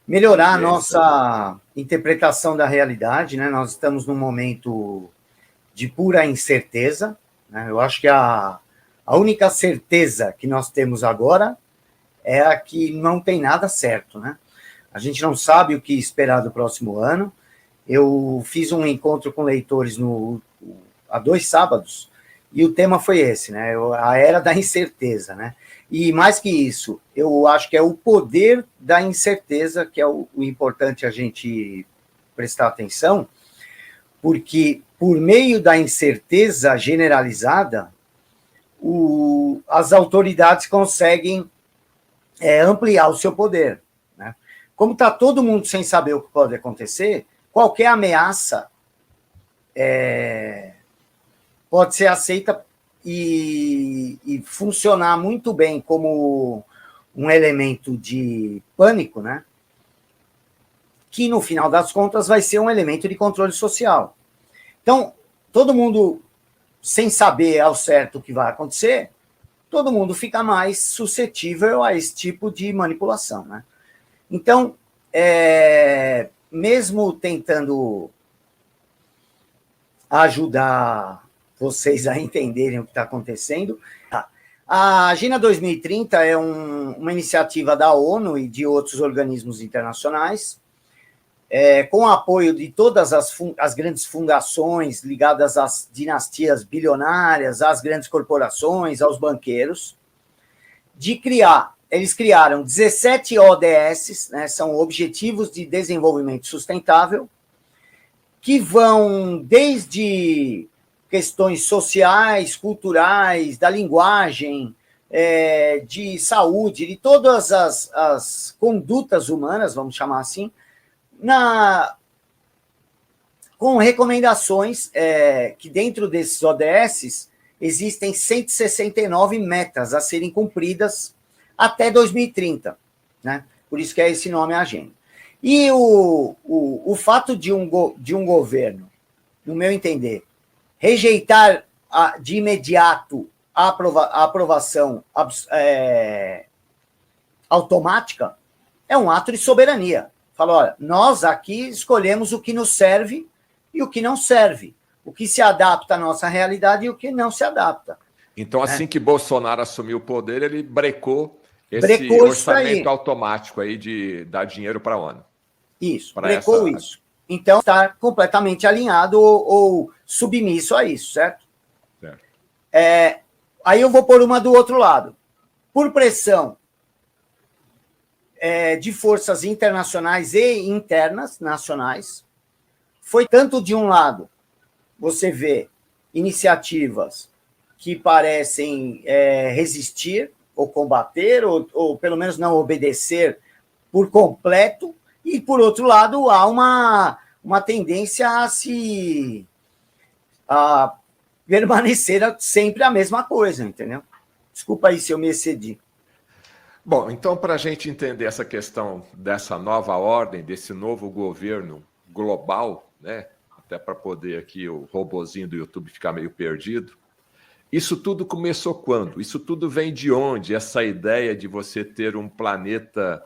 melhorar a nossa interpretação da realidade, né? Nós estamos num momento de pura incerteza, né? Eu acho que a única certeza que nós temos agora é a que não tem nada certo, né? A gente não sabe o que esperar do próximo ano. Eu fiz um encontro com leitores há 2 sábados, e o tema foi esse, né? A era da incerteza, né? E mais que isso, eu acho que é o poder da incerteza que é o importante a gente prestar atenção, porque por meio da incerteza generalizada, as autoridades conseguem ampliar o seu poder, né? Como está todo mundo sem saber o que pode acontecer, qualquer ameaça pode ser aceita e funcionar muito bem como um elemento de pânico, né? Que, no final das contas, vai ser um elemento de controle social. Então, todo mundo, sem saber ao certo o que vai acontecer, todo mundo fica mais suscetível a esse tipo de manipulação, né? Então, mesmo tentando ajudar vocês a entenderem o que está acontecendo, a Agenda 2030 é uma iniciativa da ONU e de outros organismos internacionais, com o apoio de todas as grandes fundações ligadas às dinastias bilionárias, às grandes corporações, aos banqueiros, eles criaram 17 ODS, né, são Objetivos de Desenvolvimento Sustentável, que vão desde questões sociais, culturais, da linguagem, de saúde, de todas as condutas humanas, vamos chamar assim, com recomendações que dentro desses ODS existem 169 metas a serem cumpridas até 2030, né? Por isso que é esse nome, a agenda. E o fato de um governo, no meu entender, rejeitar de imediato a aprovação automática é um ato de soberania. Fala, olha, nós aqui escolhemos o que nos serve e o que não serve, o que se adapta à nossa realidade e o que não se adapta. Então, assim que Bolsonaro assumiu o poder, ele brecou esse orçamento automático aí de dar dinheiro para a ONU. Isso, brecou isso. Então, está completamente alinhado ou submisso a isso, certo? Certo. Aí eu vou pôr uma do outro lado. Por pressão de forças internacionais e internas, nacionais, foi tanto de um lado, você vê iniciativas que parecem resistir ou combater, ou pelo menos não obedecer por completo, e, por outro lado, há uma tendência a permanecer sempre a mesma coisa, entendeu? Desculpa aí se eu me excedi. Bom, então, para a gente entender essa questão dessa nova ordem, desse novo governo global, né? Até para poder aqui o robozinho do YouTube ficar meio perdido, isso tudo começou quando? Isso tudo vem de onde? Essa ideia de você ter um planeta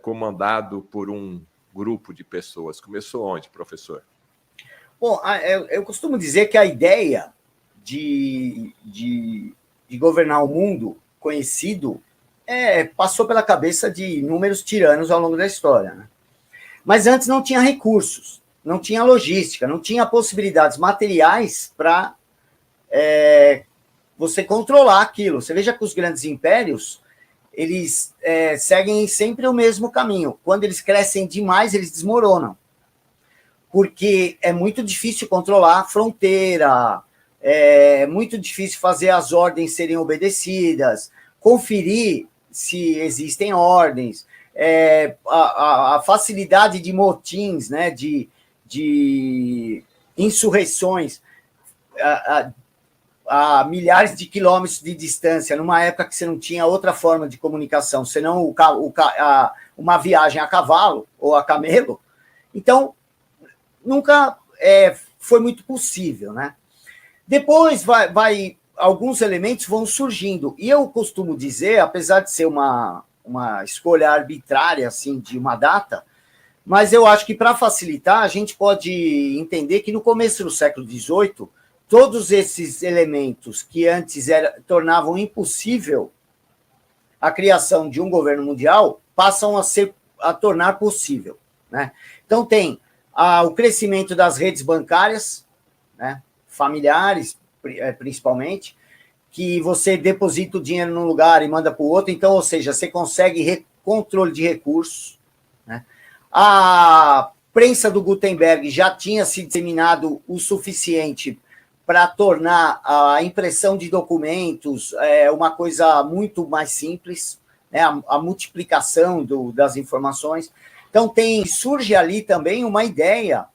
comandado por um grupo de pessoas. Começou onde, professor? Bom, eu costumo dizer que a ideia de governar o mundo conhecido passou pela cabeça de inúmeros tiranos ao longo da história, né? Mas antes não tinha recursos, não tinha logística, não tinha possibilidades materiais para você controlar aquilo. Você veja que os grandes impérios, eles seguem sempre o mesmo caminho. Quando eles crescem demais, eles desmoronam. Porque é muito difícil controlar a fronteira, é muito difícil fazer as ordens serem obedecidas, conferir se existem ordens, a facilidade de motins, né, de insurreições a milhares de quilômetros de distância, numa época que você não tinha outra forma de comunicação, senão uma viagem a cavalo ou a camelo. Então, nunca foi muito possível, né? Depois alguns elementos vão surgindo. E eu costumo dizer, apesar de ser uma uma escolha arbitrária assim, de uma data, mas eu acho que, para facilitar, a gente pode entender que no começo do século XVIII, todos esses elementos que antes tornavam impossível a criação de um governo mundial passam a tornar possível, né? Então, tem o crescimento das redes bancárias, né, familiares, principalmente, que você deposita o dinheiro num lugar e manda para o outro, então, ou seja, você consegue controle de recursos, né? A prensa do Gutenberg já tinha se disseminado o suficiente para tornar a impressão de documentos uma coisa muito mais simples, né? A multiplicação das informações. Então, surge ali também uma ideia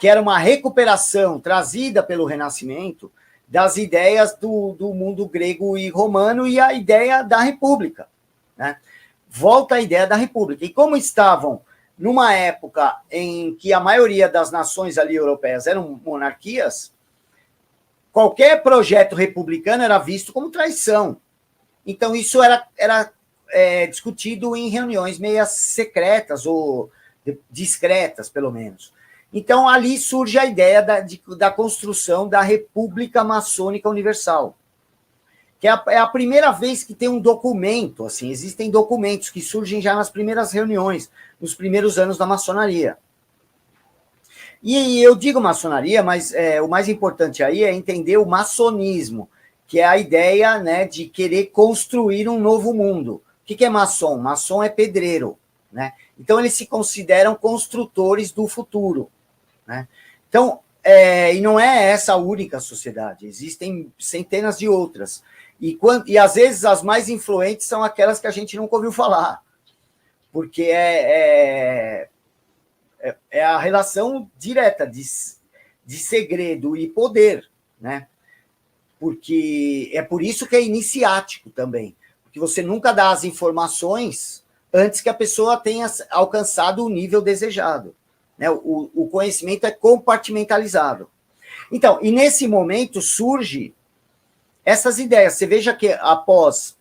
que era uma recuperação trazida pelo Renascimento das ideias do mundo grego e romano e a ideia da república, né? Volta a ideia da república. E como estavam numa época em que a maioria das nações ali europeias eram monarquias, qualquer projeto republicano era visto como traição. Então, isso era discutido em reuniões meio secretas, ou discretas, pelo menos. Então, ali surge a ideia da construção da República Maçônica Universal, que é a primeira vez que tem um documento, assim, existem documentos que surgem já nas primeiras reuniões, nos primeiros anos da maçonaria. E eu digo maçonaria, mas o mais importante aí é entender o maçonismo, que é a ideia, né, de querer construir um novo mundo. O que é maçom? Maçom é pedreiro, né? Então, eles se consideram construtores do futuro, né? Então, e não é essa a única sociedade, existem centenas de outras. E às vezes as mais influentes são aquelas que a gente nunca ouviu falar, porque é a relação direta de segredo e poder, né? Porque é por isso que é iniciático também, porque você nunca dá as informações antes que a pessoa tenha alcançado o nível desejado, né? O conhecimento é compartimentalizado. Então, e nesse momento surge essas ideias. Você veja que após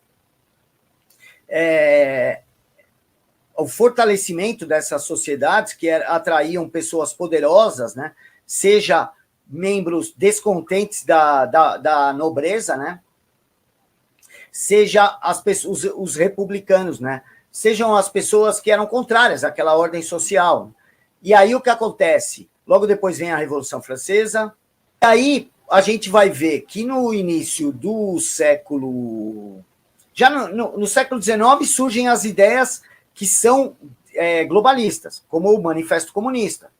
o fortalecimento dessas sociedades que atraíam pessoas poderosas, né? Seja membros descontentes da nobreza, né? Seja os republicanos, né? Sejam as pessoas que eram contrárias àquela ordem social. E aí o que acontece? Logo depois vem a Revolução Francesa, e aí a gente vai ver que no início do século... Já no século XIX surgem as ideias que são globalistas, como o Manifesto Comunista.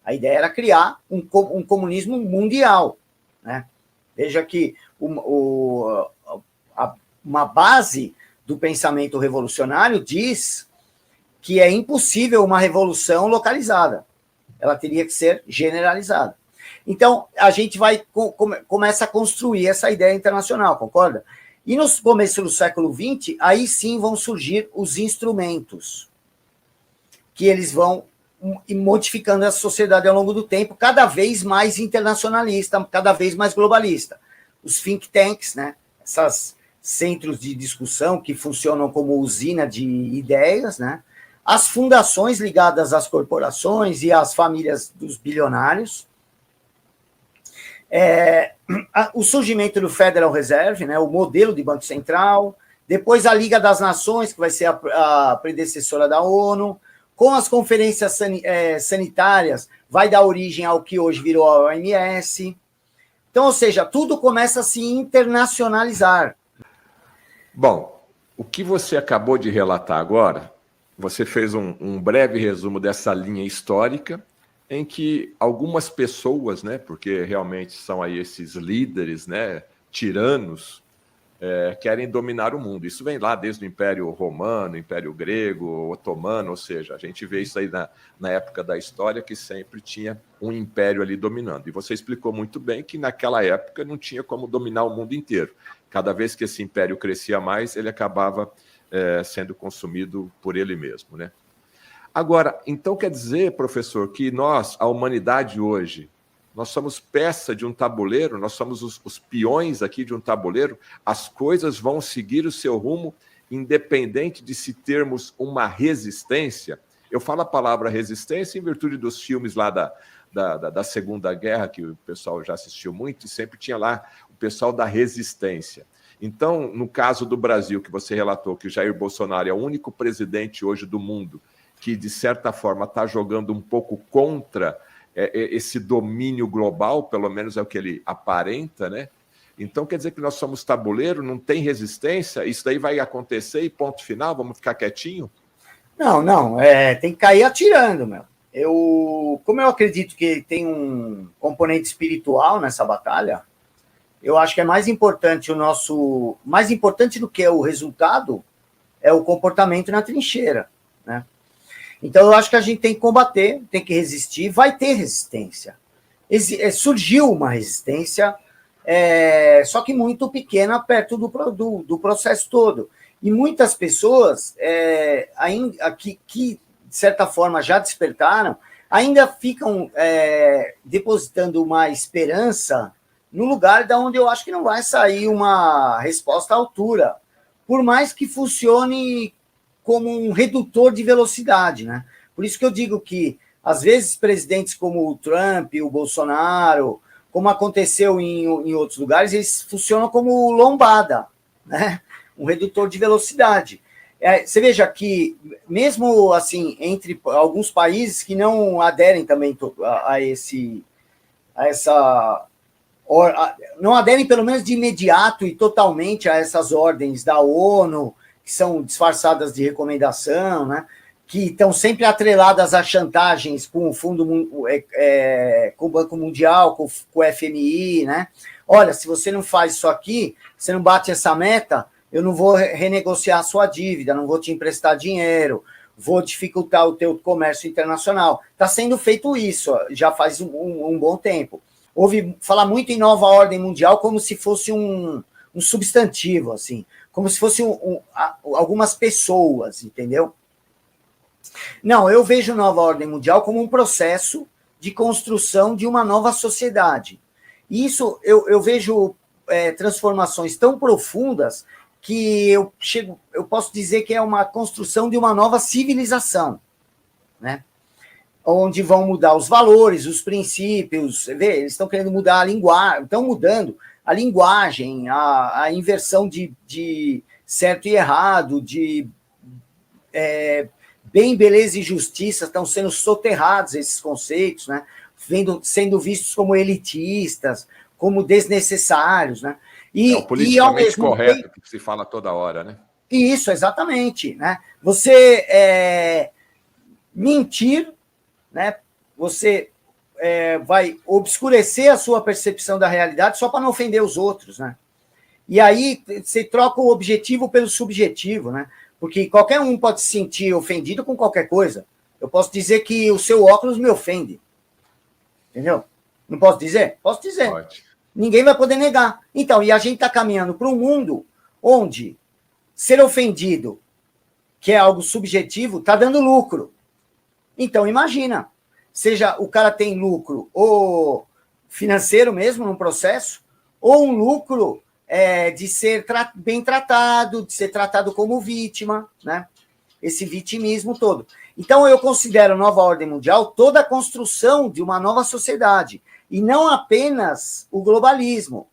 A ideia era criar um comunismo mundial, né? Veja que uma base do pensamento revolucionário diz que é impossível uma revolução localizada. Ela teria que ser generalizada. Então, a gente começa a construir essa ideia internacional, concorda? E no começo do século XX, aí sim vão surgir os instrumentos, que eles vão modificando a sociedade ao longo do tempo, cada vez mais internacionalista, cada vez mais globalista. Os think tanks, né? Esses centros de discussão que funcionam como usina de ideias, né? As fundações ligadas às corporações e às famílias dos bilionários, o surgimento do Federal Reserve, né, o modelo de Banco Central, depois a Liga das Nações, que vai ser a predecessora da ONU, com as conferências sanitárias, vai dar origem ao que hoje virou a OMS. Então, ou seja, tudo começa a se internacionalizar. Bom, o que você acabou de relatar agora, você fez um breve resumo dessa linha histórica, em que algumas pessoas, né, porque realmente são aí esses líderes, né, tiranos, querem dominar o mundo. Isso vem lá desde o Império Romano, Império Grego, Otomano, ou seja, a gente vê isso aí na época da história, que sempre tinha um império ali dominando. E você explicou muito bem que naquela época não tinha como dominar o mundo inteiro. Cada vez que esse império crescia mais, ele acabava sendo consumido por ele mesmo, né? Agora, então quer dizer, professor, que nós, a humanidade hoje, nós somos peça de um tabuleiro, nós somos os peões aqui de um tabuleiro, as coisas vão seguir o seu rumo independente de se termos uma resistência. Eu falo a palavra resistência em virtude dos filmes lá da Segunda Guerra, que o pessoal já assistiu muito, e sempre tinha lá o pessoal da resistência. Então, no caso do Brasil, que você relatou que o Jair Bolsonaro é o único presidente hoje do mundo que, de certa forma, está jogando um pouco contra esse domínio global, pelo menos é o que ele aparenta, né? Então, quer dizer que nós somos tabuleiro, não tem resistência, isso daí vai acontecer e ponto final, vamos ficar quietinho? Não, tem que cair atirando, meu. Como eu acredito que tem um componente espiritual nessa batalha, eu acho que é mais importante mais importante do que o resultado é o comportamento na trincheira, né? Então eu acho que a gente tem que combater, tem que resistir, vai ter resistência. Surgiu uma resistência, só que muito pequena perto do processo todo. E muitas pessoas, ainda que de certa forma já despertaram, ainda ficam depositando uma esperança no lugar de onde eu acho que não vai sair uma resposta à altura, por mais que funcione como um redutor de velocidade, né? Por isso que eu digo que, às vezes, presidentes como o Trump, o Bolsonaro, como aconteceu em outros lugares, eles funcionam como lombada, né? Um redutor de velocidade. Você veja que, mesmo assim, entre alguns países que não aderem também não aderem pelo menos de imediato e totalmente a essas ordens da ONU, que são disfarçadas de recomendação, né? Que estão sempre atreladas a chantagens com o com o Banco Mundial, com o FMI, né? Olha, se você não faz isso aqui, você não bate essa meta, eu não vou renegociar a sua dívida, não vou te emprestar dinheiro, vou dificultar o teu comércio internacional. Está sendo feito isso, já faz um bom tempo. Ouvi falar muito em nova ordem mundial como se fosse um substantivo, assim, como se fosse algumas pessoas, entendeu? Não, eu vejo nova ordem mundial como um processo de construção de uma nova sociedade. E isso eu vejo transformações tão profundas que eu posso dizer que é uma construção de uma nova civilização, né? Onde vão mudar os valores, os princípios, eles estão querendo mudar a linguagem, estão mudando a linguagem, a inversão de certo e errado, de bem, beleza e justiça, estão sendo soterrados esses conceitos, né? Sendo vistos como elitistas, como desnecessários, né? O politicamente correto, que se fala toda hora, né? Isso, exatamente, né? Você mentir, né? Você vai obscurecer a sua percepção da realidade só para não ofender os outros, né? E aí você troca o objetivo pelo subjetivo, né? Porque qualquer um pode se sentir ofendido com qualquer coisa. Eu posso dizer que o seu óculos me ofende. Entendeu? Não posso dizer? Posso dizer. Pode. Ninguém vai poder negar. Então, e a gente está caminhando para um mundo onde ser ofendido, que é algo subjetivo, está dando lucro. Então, imagina, seja o cara tem lucro ou financeiro mesmo no processo, ou um lucro de ser bem tratado, de ser tratado como vítima, né? Esse vitimismo todo. Então, eu considero nova ordem mundial toda a construção de uma nova sociedade, e não apenas o globalismo.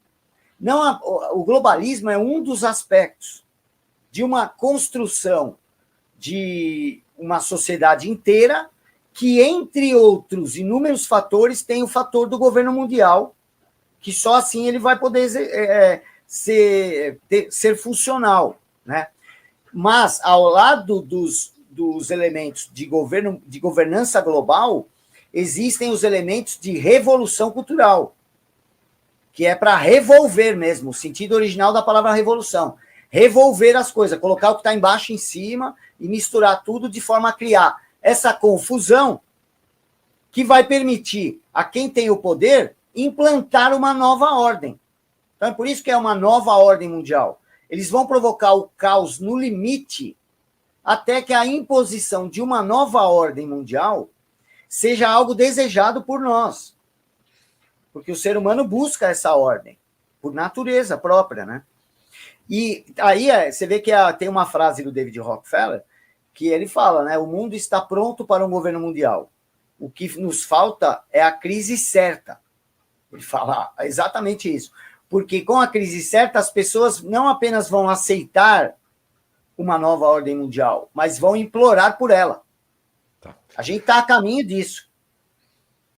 O globalismo é um dos aspectos de uma construção de uma sociedade inteira que, entre outros inúmeros fatores, tem o fator do governo mundial, que só assim ele vai poder ser funcional, né? Mas, ao lado dos elementos de governança global, existem os elementos de revolução cultural, que é para revolver mesmo, o sentido original da palavra revolução. Revolver as coisas, colocar o que está embaixo em cima e misturar tudo de forma a criar essa confusão que vai permitir a quem tem o poder implantar uma nova ordem. Então, é por isso que é uma nova ordem mundial. Eles vão provocar o caos no limite até que a imposição de uma nova ordem mundial seja algo desejado por nós. Porque o ser humano busca essa ordem, por natureza própria, né? E aí você vê que tem uma frase do David Rockefeller que ele fala, né? O mundo está pronto para um governo mundial. O que nos falta é a crise certa. Ele fala exatamente isso. Porque com a crise certa, as pessoas não apenas vão aceitar uma nova ordem mundial, mas vão implorar por ela. Tá. A gente está a caminho disso.